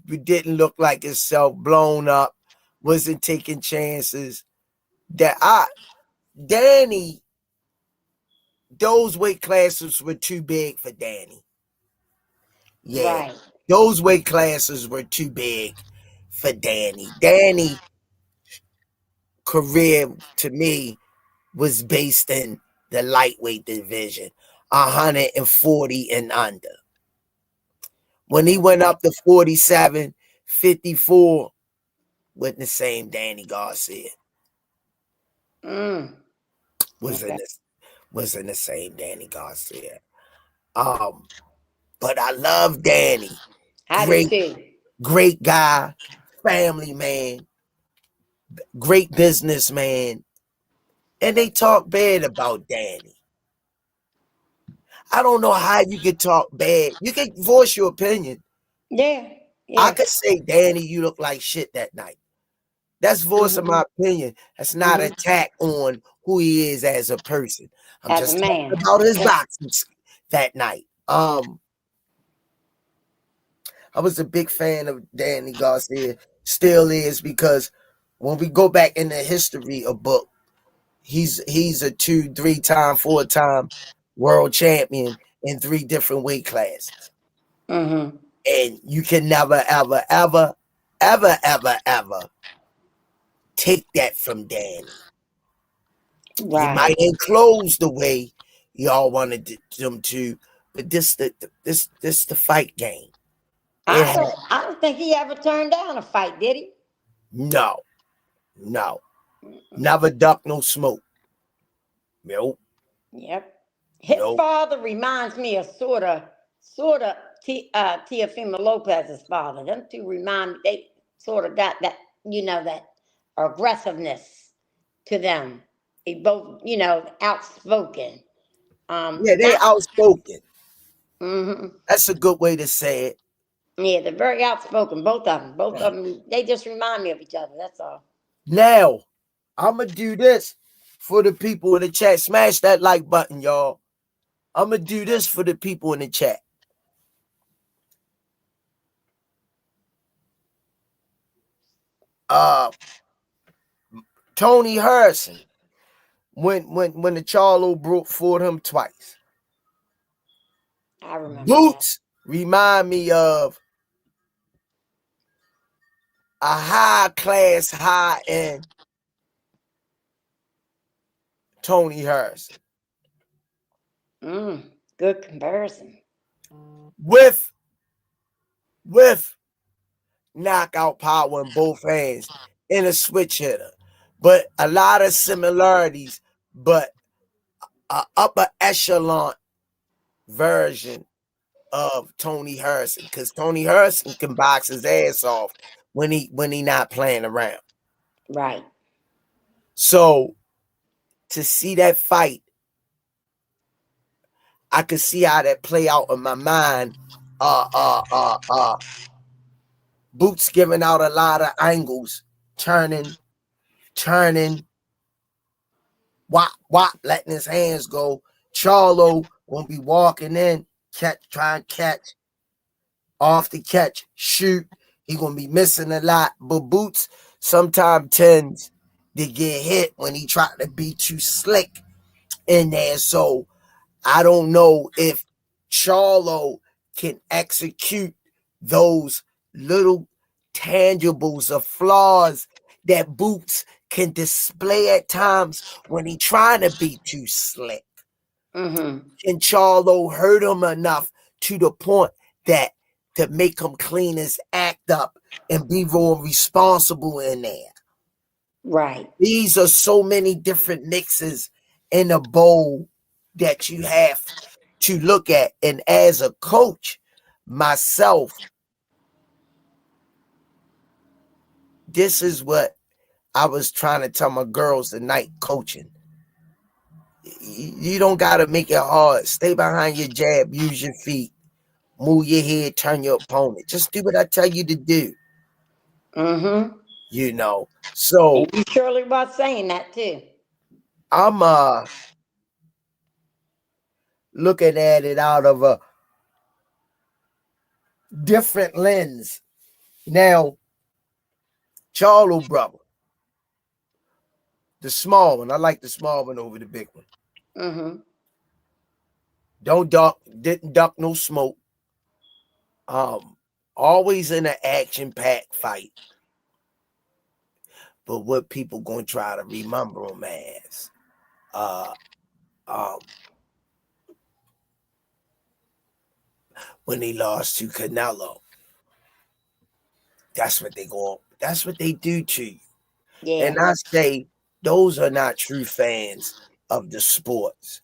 didn't look like himself, blown up, wasn't taking chances. Danny, those weight classes were too big for Danny. Yeah. Right. Those weight classes were too big for Danny. Danny's career, to me, was based in the lightweight division, 140 and under. When he went up to 47, 54, wasn't the same Danny Garcia. Wasn't the same Danny Garcia. But I love Danny. Great guy, family man, great businessman. And they talk bad about Danny. I don't know how you can talk bad. You can voice your opinion. Yeah. I could say, Danny, you look like shit that night. That's voicing my opinion. That's not an attack on who he is as a person. I'm just talking about his boxing that night. I was a big fan of Danny Garcia, still is, because when we go back in the history of book, he's a 2, 3-time, 4-time world champion in 3 different weight classes. And you can never, ever, ever, ever, ever, ever take that from Danny. Right. He might ain't close the way y'all wanted them to, but this the fight game. I don't think he ever turned down a fight, did he? No. Never duck no smoke. Nope. Yep. His father reminds me of sort of Teofimo Lopez's father. Them two remind me, they sort of got that, that aggressiveness to them. They both, outspoken. Yeah, they outspoken. That's a good way to say it. Yeah, they're very outspoken, both of them. Both of them, they just remind me of each other. That's all. Now, I'm going to do this for the people in the chat. Smash that like button, y'all. I'm going to do this for the people in the chat. Tony Harrison, when the Charlo broke for him twice. I remember. Bouts remind me of a high class, high end Tony Harrison. Good comparison. With knockout power in both hands and a switch hitter. But a lot of similarities, but an upper echelon version of Tony Harrison, because Tony Harrison can box his ass off when he not playing around. Right. So to see that fight, I could see how that play out in my mind. Bouts giving out a lot of angles, turning, wop, letting his hands go. Charlo won't be walking in, try and catch, off the catch, shoot. He gonna be missing a lot. But Bouts sometimes tends to get hit when he try to be too slick in there. So I don't know if Charlo can execute those little tangibles of flaws that Bouts can display at times when he trying to be too slick. Can Charlo hurt him enough to the point that to make him clean his act up and be more responsible in there? Right. These are so many different mixes in a bowl that you have to look at. And as a coach myself, this is what I was trying to tell my girls tonight coaching. You don't got to make it hard. Stay behind your jab, use your feet, move your head, turn your opponent. Just do what I tell you to do. You know, so and you surely was saying that too. I'm looking at it out of a different lens. Now, Charlo brother, the small one. I like the small one over the big one. Didn't duck no smoke. Always in an action-packed fight. But what people gonna try to remember him as? When he lost to Canelo. That's what they do to you. Yeah. And I say those are not true fans of the sports.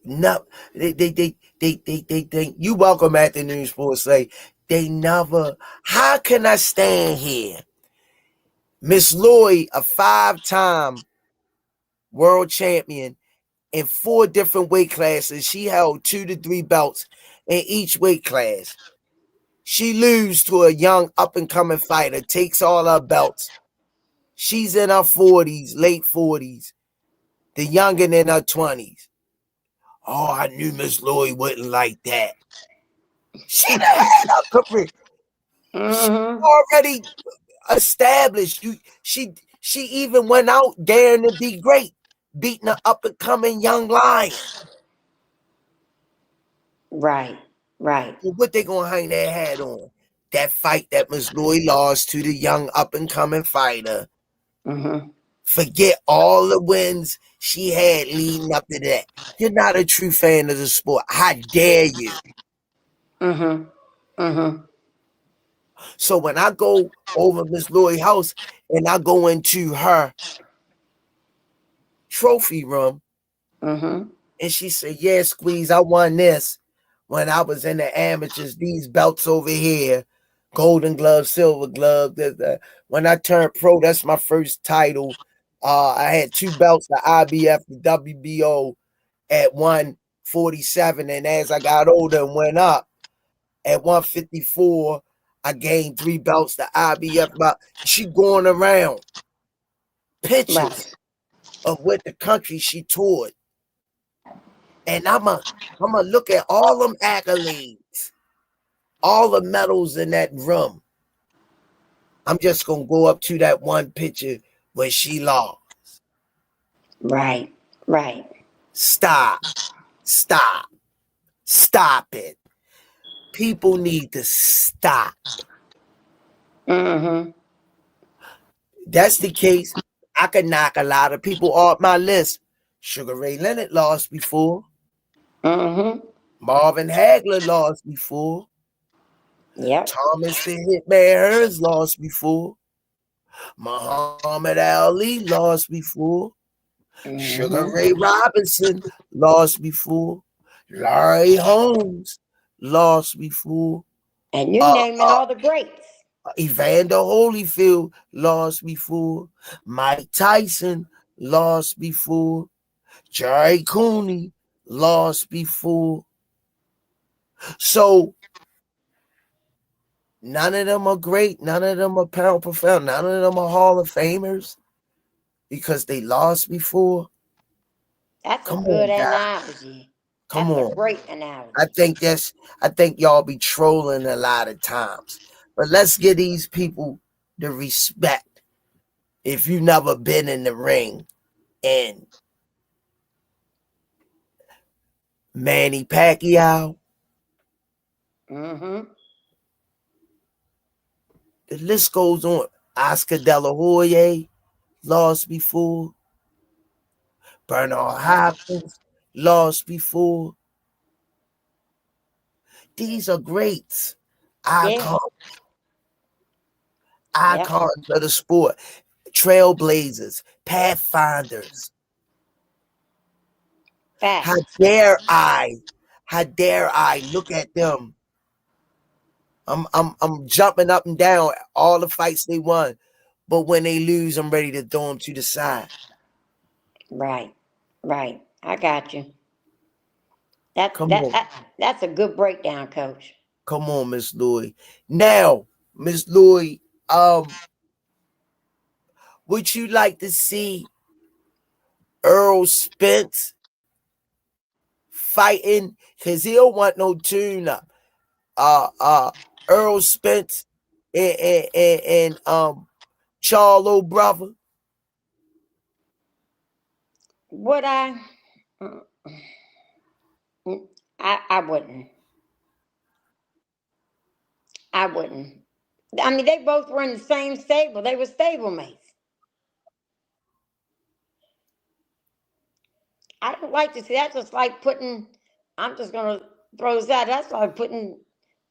No, they you welcome at the news sports say they never. How can I stand here? Miss Lloyd, a 5-time world champion in 4 different weight classes. She held 2 to 3 belts in each weight class. She loses to a young up-and-coming fighter, takes all her belts. She's in her 40s, late 40s. The youngin' in her 20s. Oh, I knew Miss Lloyd wouldn't like that. She had her career. She already established. She even went out daring to be great, beating an up-and-coming young lion. Right. Right. Well, what they gonna hang their hat on? That fight that Miss Lloyd lost to the young up-and-coming fighter. Forget all the wins she had leading up to that. You're not a true fan of the sport. How dare you? So when I go over Miss Lloyd's house and I go into her trophy room, and she said, yeah, Squeeze, I won this when I was in the amateurs. These belts over here, golden glove, silver glove. When I turned pro, that's my first title. I had 2 belts, the IBF, the WBO, at 147, and as I got older and went up, at 154, I gained 3 belts. The IBF belt. She going around pictures of what the country she toured, and I'ma look at all them accolades, all the medals in that room. I'm just gonna go up to that one picture where she lost. Right. Stop it. People need to stop. Mm-hmm. That's the case. I could knock a lot of people off my list. Sugar Ray Leonard lost before. Mm-hmm. Marvin Hagler lost before. Yep. Thomas the Hitman Hearns lost before. Muhammad Ali lost before. Sugar Ray Robinson lost before. Larry Holmes lost before. And you naming all the greats. Evander Holyfield lost before. Mike Tyson lost before. Jerry Cooney lost before. So none of them are great. None of them are pound for pound. None of them are Hall of Famers because they lost before. That's a good analogy. Come That's on. a great analogy. I think y'all be trolling a lot of times. But let's give these people the respect. If you've never been in the ring, and Manny Pacquiao, Mm-hmm. the list goes on. Oscar De La Hoya lost before. Bernard Hopkins lost before. These are greats. Icons of the sport. Trailblazers. Pathfinders. Facts. How dare I look at them? I'm jumping up and down all the fights they won, but when they lose, I'm ready to throw them to the side. Right. I got you. That's a good breakdown, Coach. Come on, Miss Louie. Now, Miss Louie, would you like to see Errol Spence fighting? Because he don't want no tune-up. Errol Spence and Charlo brother. Would I? I wouldn't. I wouldn't. I mean, they both were in the same stable. They were stablemates. I don't like to see that. Just like putting. I'm just gonna throw this out. That's like putting.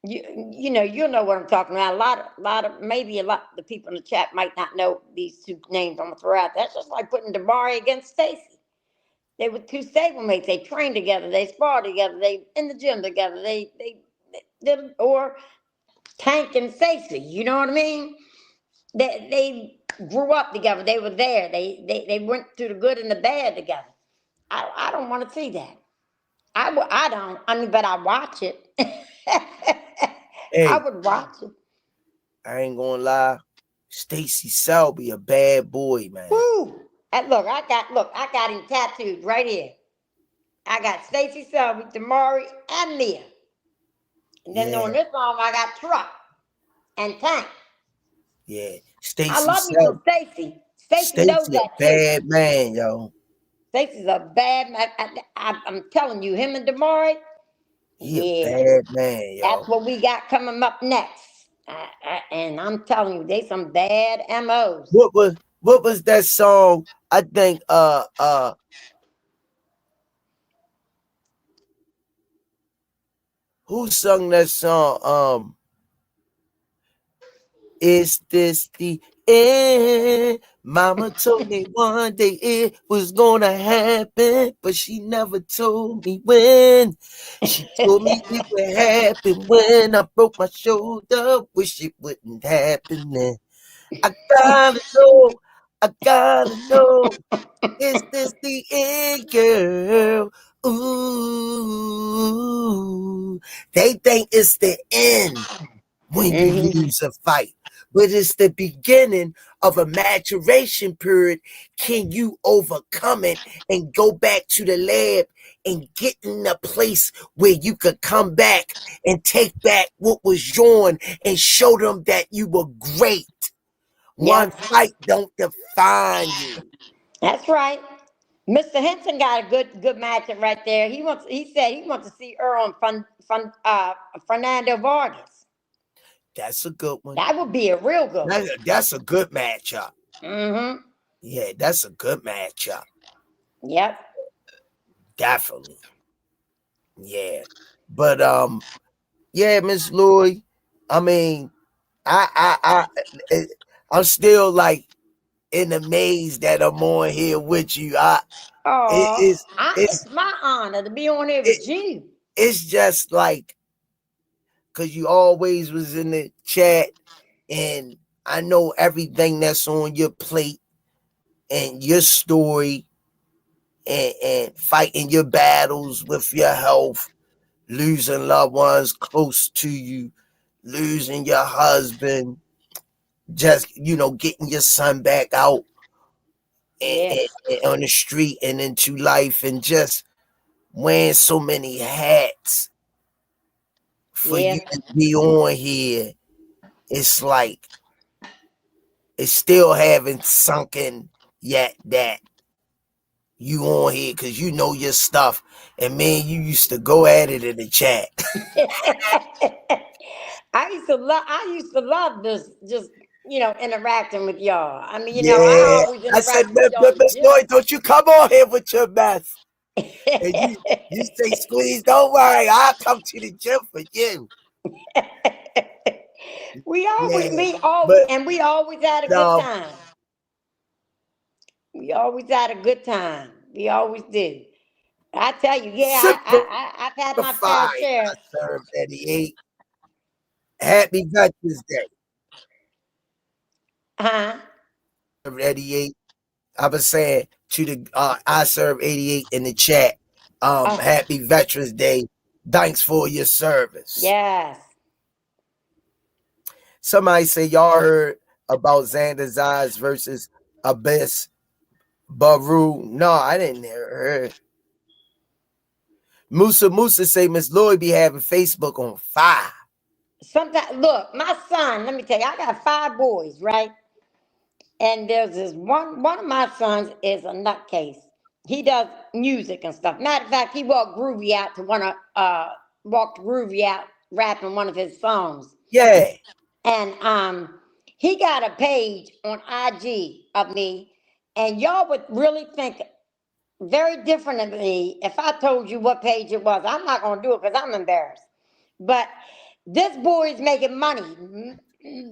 You know what I'm talking about. A lot of the people in the chat might not know these two names I'm gonna throw out. That's just like putting Damari against Stacy. They were two stablemates. They trained together. They sparred together. They in the gym together. They did, or Tank and Stacy. You know what I mean? They grew up together. They were there. They went through the good and the bad together. I don't want to see that. I don't. I mean, but I watch it. Hey, I would watch it. I ain't gonna lie. Stacy Selby, a bad boy, man. Woo! And look, I got him tattooed right here. I got Stacy Selby, Damari, and Mia. And then on this arm, I got Truck and Tank. Yeah, Stacy. I love me some Stacy. Stacy knows that bad too. Man, yo. Stacy's a bad man. I'm telling you, him and Damari. He a bad man, yo. That's what we got coming up next. And I'm telling you, they some bad MOs. What was that song? I think who sung that song? Is this the end? Mama told me one day it was gonna happen, but she never told me when. She told me it would happen when I broke my shoulder. Wish it wouldn't happen then. I gotta know. Is this the end, girl? ooh. They think it's the end when you lose a fight, but it's the beginning of a maturation period. Can you overcome it and go back to the lab and get in a place where you could come back and take back what was yours and show them that you were great? One fight don't define you. That's right. Mr. Henson got a good matchup right there. He said he wants to see Errol and Fernando Vargas. That's a good one. That would be a real good one. That's a good matchup. Mm-hmm. Yeah, that's a good matchup. Yep. Definitely. Yeah. But yeah, Miss Lloyd, I mean, I'm still like in the maze that I'm on here with you. It's my honor to be on here with you. It's just like, because you always was in the chat, and I know everything that's on your plate and your story and fighting your battles with your health, losing loved ones close to you, losing your husband, just, getting your son back out and on the street and into life, and just wearing so many hats for you to be on here. It's like, it still haven't sunk in yet that you on here, because you know your stuff, and man, you used to go at it in the chat. I used to love this, just interacting with y'all. I mean, I always interact. I said, with y'all. Miss Lloyd, don't you come on here with your mess. And you say, Squeeze, don't worry, I'll come to the gym for you. We always had a good time. We always had a good time. We always did. I tell you, I've had my fair share. I served 88. Happy Veterans Day. 88. I was saying to the I serve 88 in the chat. Happy Veterans Day. Thanks for your service. Yes. Somebody say y'all heard about Xander Zayas versus Abyss Baru. No, I didn't hear. Musa say Miss Lloyd be having Facebook on fire. Sometimes, look, my son, let me tell you, I got 5 boys, right? And there's this one of my sons is a nutcase. He does music and stuff. Matter of fact, he walked Groovy out rapping one of his songs. Yeah. And he got a page on IG of me, and y'all would really think very different of me if I told you what page it was. I'm not gonna do it because I'm embarrassed. But this boy is making money,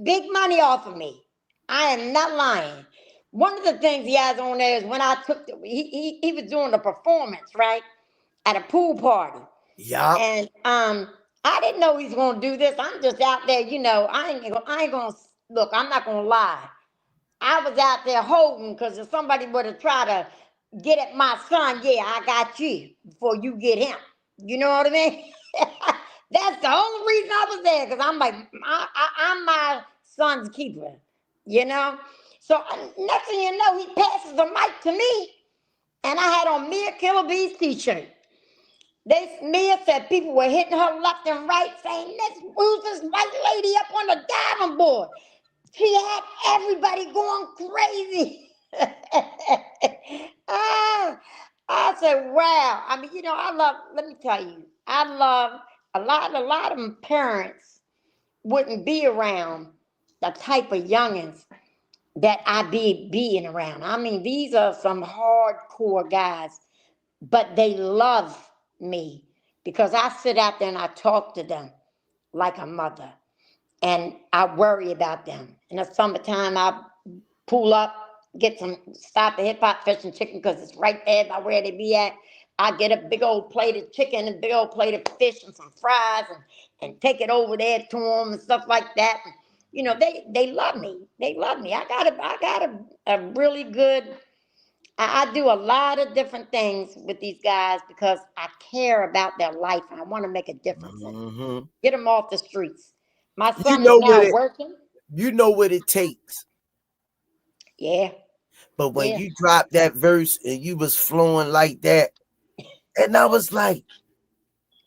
big money off of me. I am not lying. One of the things he has on there is when I took he was doing a performance, right, at a pool party. Yeah. And I didn't know he's gonna do this. I'm just out there, I ain't gonna look, I'm not gonna lie. I was out there holding, because if somebody would have tried to get at my son, I got you before you get him. You know what I mean? That's the only reason I was there, because I'm like, I'm my son's keeper, So next thing you know, he passes the mic to me, and I had on Mia Killer Bee's t-shirt. Mia said people were hitting her left and right, saying, who's this white lady up on the diving board? She had everybody going crazy. I said, wow. I mean, let me tell you, I love a lot of parents wouldn't be around the type of youngins that I be being around. I mean, these are some hardcore guys, but they love me because I sit out there and I talk to them like a mother, and I worry about them. In the summertime, I pull up, stop the hip hop fish and chicken because it's right there by where they be at. I get a big old plate of chicken and a big old plate of fish and some fries and take it over there to them and stuff like that. And, they love me. They love me. I got a really good I do a lot of different things with these guys because I care about their life and I want to make a difference in them. Get them off the streets. My son is now working. You know what it takes. Yeah. But when you dropped that verse and you was flowing like that, and I was like,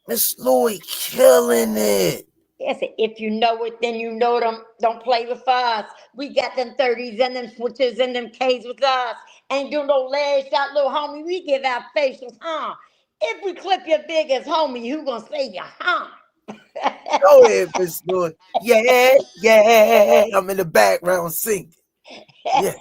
Miss Lloyd killing it. Yes, if you know it, then you know them. Don't play with us. We got them 30s and them switches and them K's with us. Ain't do no leg shot, little homie. We give out facials, huh? If we clip your biggest homie, who gonna say you, huh? Go ahead, Miss Lloyd. Yeah. I'm in the background singing. Yeah.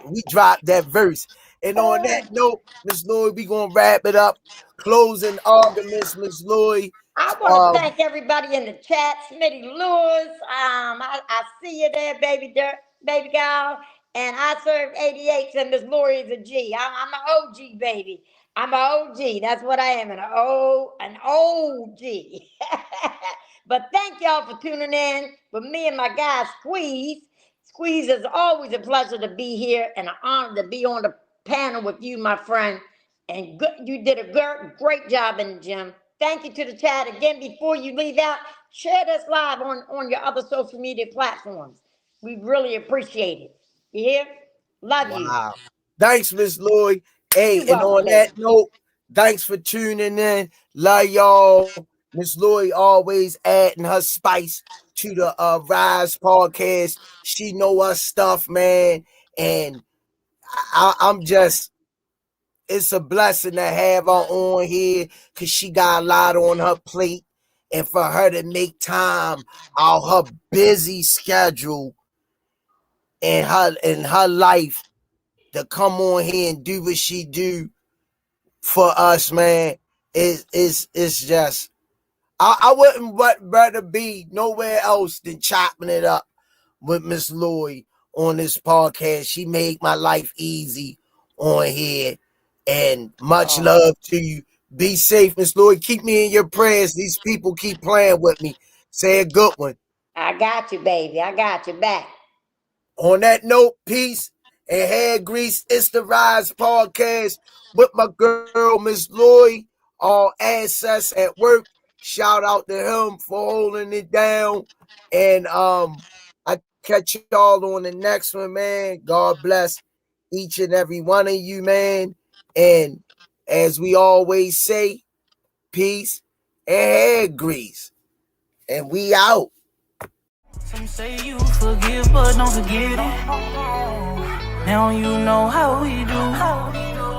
We dropped that verse. And on that note, Miss Lloyd, we gonna wrap it up. Closing arguments, Miss Lloyd. I want to thank everybody in the chat. Smitty Lewis, I see you there, baby girl. And I served 88, and Miss Lori is a G. I'm an OG, baby. I'm an OG. That's what I am, an OG. But thank y'all for tuning in with me and my guy, Squeeze. Squeeze, is always a pleasure to be here and an honor to be on the panel with you, my friend. And you did a great job in the gym. Thank you to the chat. Again, before you leave out, share this live on your other social media platforms. We really appreciate it. You hear? Love you. Wow. Thanks, Miss Lloyd. Hey, and on that note, thanks for tuning in. Love y'all. Miss Lloyd always adding her spice to the Rize podcast. She know her stuff, man. And I'm just, it's a blessing to have her on here because she got a lot on her plate. And for her to make time out her busy schedule and her life to come on here and do what she do for us, man, it's just, I wouldn't rather be nowhere else than chopping it up with Miss Lloyd on this podcast. She made my life easy on here. And much love to you. Be safe, Miss Lloyd. Keep me in your prayers. These people keep playing with me. Say a good one. I got you, baby. I got you back. On that note, peace and hair grease. It's the Rize podcast with my girl, Miss Lloyd. All assets at work. Shout out to him for holding it down. And I catch y'all on the next one, man. God bless each and every one of you, man. And as we always say, peace and hair grease. And we out. Some say you forgive, but don't forget it. Now you know how we do.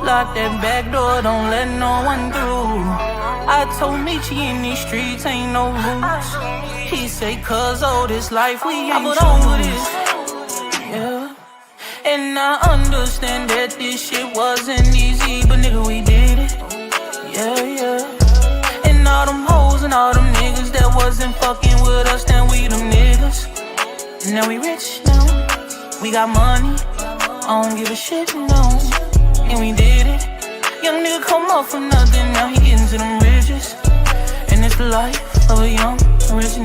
Lock that back door, don't let no one through. I told Michi in these streets ain't no rules. He say, cause all this life we ain't choose. Yeah. And I understand that this shit wasn't easy, but nigga, we did it. Yeah. And all them hoes and all them niggas that wasn't fucking with us, then we them niggas. Now we rich now, we got money, I don't give a shit, no. And we did it. Young nigga come up from nothing, now he getting to them riches. And it's the life of a young rich